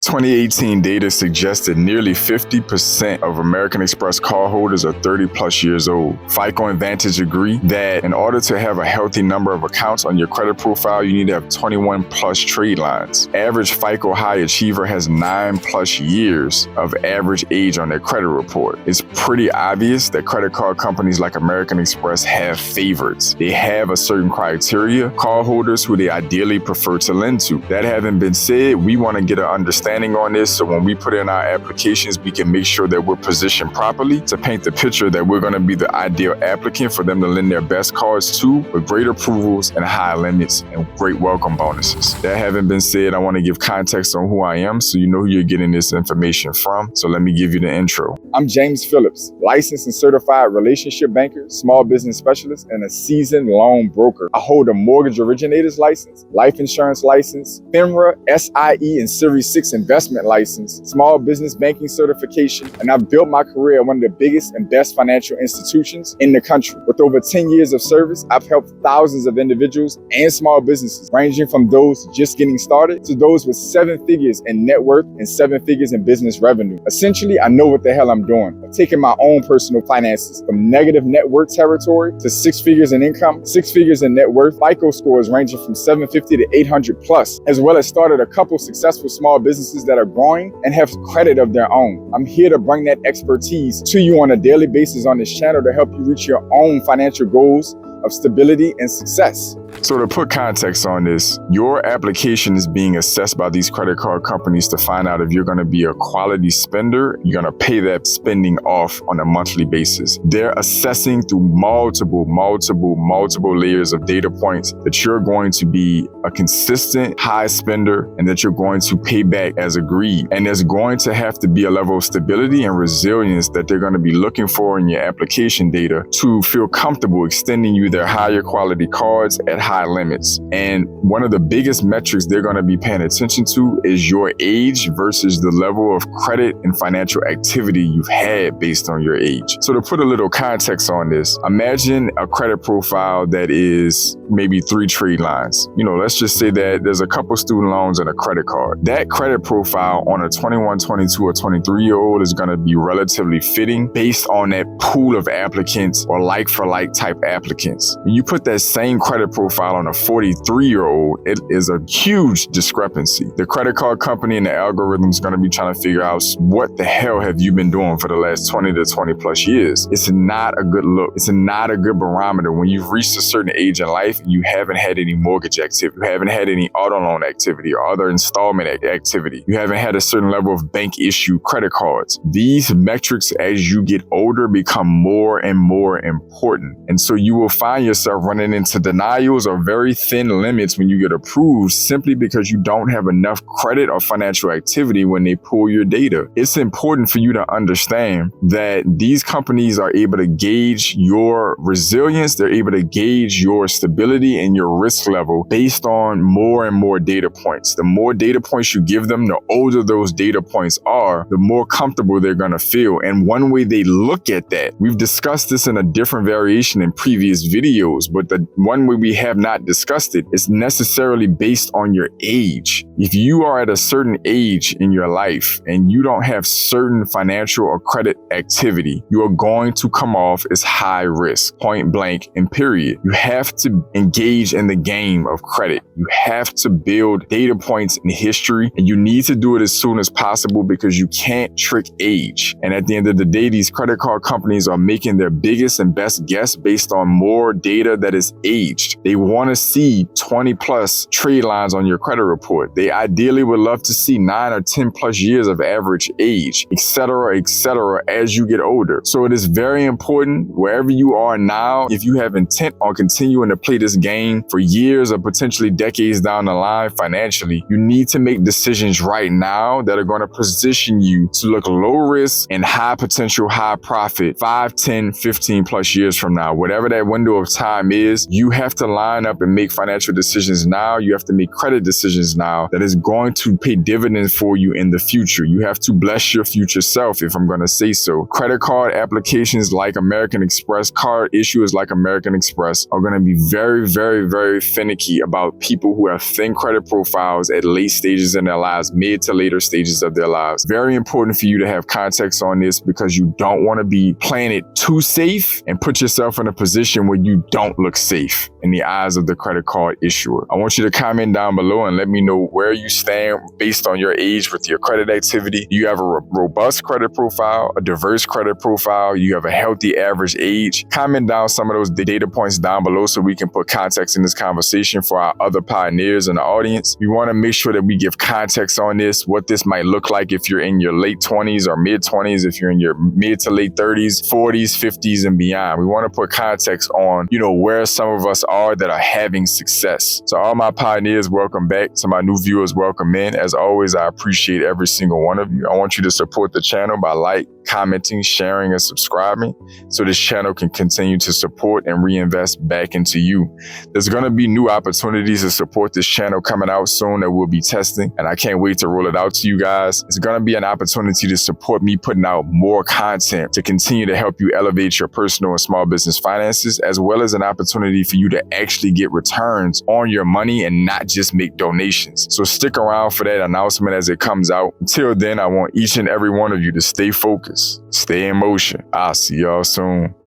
2018 data suggested nearly 50% of American Express cardholders are 30 plus years old. FICO and Vantage agree that in order to have a healthy number of accounts on your credit profile, you need to have 21 plus trade lines. Average FICO high achiever has 9 plus years of average age on their credit report. It's pretty obvious that credit card companies like American Express have favorites. They have a certain criteria, cardholders who they ideally prefer to lend to. That having been said, we want to get an understanding on this so when we put in our applications, we can make sure that we're positioned properly to paint the picture that we're going to be the ideal applicant for them to lend their best cards to with great approvals and high limits and great welcome bonuses. That having been said, I want to give context on who I am so you know who you're getting this information from. So let me give you the intro. I'm James Phillips, licensed and certified relationship banker, small business specialist, and a seasoned loan broker. I hold a mortgage originator's license, life insurance license, FINRA, SIE, and Series 6 investment license, small business banking certification, and I've built my career at one of the biggest and best financial institutions in the country. With over 10 years of service, I've helped thousands of individuals and small businesses, ranging from those just getting started to those with 7 figures in net worth and 7 figures in business revenue. Essentially, I know what the hell I'm doing. I've taken my own personal finances from negative net worth territory to 6 figures in income, 6 figures in net worth, FICO scores ranging from 750 to 800 plus, as well as started a couple successful small businesses that are growing and have credit of their own. I'm here to bring that expertise to you on a daily basis on this channel to help you reach your own financial goals of stability and success. So to put context on this, your application is being assessed by these credit card companies to find out if you're going to be a quality spender. You're going to pay that spending off on a monthly basis. They're assessing through multiple layers of data points that you're going to be a consistent high spender and that you're going to pay back as agreed. And there's going to have to be a level of stability and resilience that they're going to be looking for in your application data to feel comfortable extending you their higher quality cards at high limits. And one of the biggest metrics they're going to be paying attention to is your age versus the level of credit and financial activity you've had based on your age. So to put a little context on this, imagine a credit profile that is maybe 3 trade lines. Let's just say that there's a couple student loans and a credit card. That credit profile on a 21, 22, or 23-year-old is going to be relatively fitting based on that pool of applicants or like-for-like type applicants. When you put that same credit profile on a 43-year-old, it is a huge discrepancy. The credit card company and the algorithm is going to be trying to figure out what the hell have you been doing for the last 20 to 20 plus years. It's not a good look. It's not a good barometer when you've reached a certain age in life and you haven't had any mortgage activity, you haven't had any auto loan activity or other installment activity, you haven't had a certain level of bank issue credit cards. These metrics as you get older become more and more important. And so you will find yourself running into denials or very thin limits when you get approved simply because you don't have enough credit or financial activity when they pull your data. It's important for you to understand that these companies are able to gauge your resilience, they're able to gauge your stability and your risk level based on more and more data points. The more data points you give them, the older those data points are, the more comfortable they're going to feel. And one way they look at that, we've discussed this in a different variation in previous videos, but the one way we have not discussed it is necessarily based on your age. If you are at a certain age in your life and you don't have certain financial or credit activity, you are going to come off as high risk, point blank and period. You have to engage in the game of credit. You have to build data points in history, and you need to do it as soon as possible because you can't trick age. And at the end of the day, these credit card companies are making their biggest and best guess based on more data that is aged. They want to see 20 plus trade lines on your credit report. They ideally would love to see 9 or 10 plus years of average age, etc., as you get older. So it is very important wherever you are now, if you have intent on continuing to play this game for years or potentially decades down the line financially, you need to make decisions right now that are going to position you to look low risk and high potential, high profit 5, 10, 15 plus years from now. Whatever that window of time is, you have to line line up and make financial decisions now. You have to make credit decisions now that is going to pay dividends for you in the future. You have to bless your future self, if I'm going to say so. Credit card applications like American Express, card issuers like American Express are going to be very, very, very finicky about people who have thin credit profiles at late stages in their lives, mid to later stages of their lives. Very important for you to have context on this because you don't want to be playing it too safe and put yourself in a position where you don't look safe in the eyes of the credit card issuer. I want you to comment down below and let me know where you stand based on your age with your credit activity. Do you have a robust credit profile, a diverse credit profile? You have a healthy average age? Comment down some of those data points down below so we can put context in this conversation for our other pioneers in the audience. We want to make sure that we give context on this, what this might look like if you're in your late 20s or mid 20s, if you're in your mid to late 30s, 40s, 50s, and beyond. We want to put context on, where some of us are that are having success. So all my pioneers, welcome back. To my new viewers, welcome in. As always, I appreciate every single one of you. I want you to support the channel by commenting, sharing, and subscribing so this channel can continue to support and reinvest back into you. There's going to be new opportunities to support this channel coming out soon that we'll be testing, and I can't wait to roll it out to you guys. It's going to be an opportunity to support me putting out more content to continue to help you elevate your personal and small business finances, as well as an opportunity for you to actually get returns on your money and not just make donations. So stick around for that announcement as it comes out. Until then, I want each and every one of you to stay focused, stay in motion. I'll see y'all soon.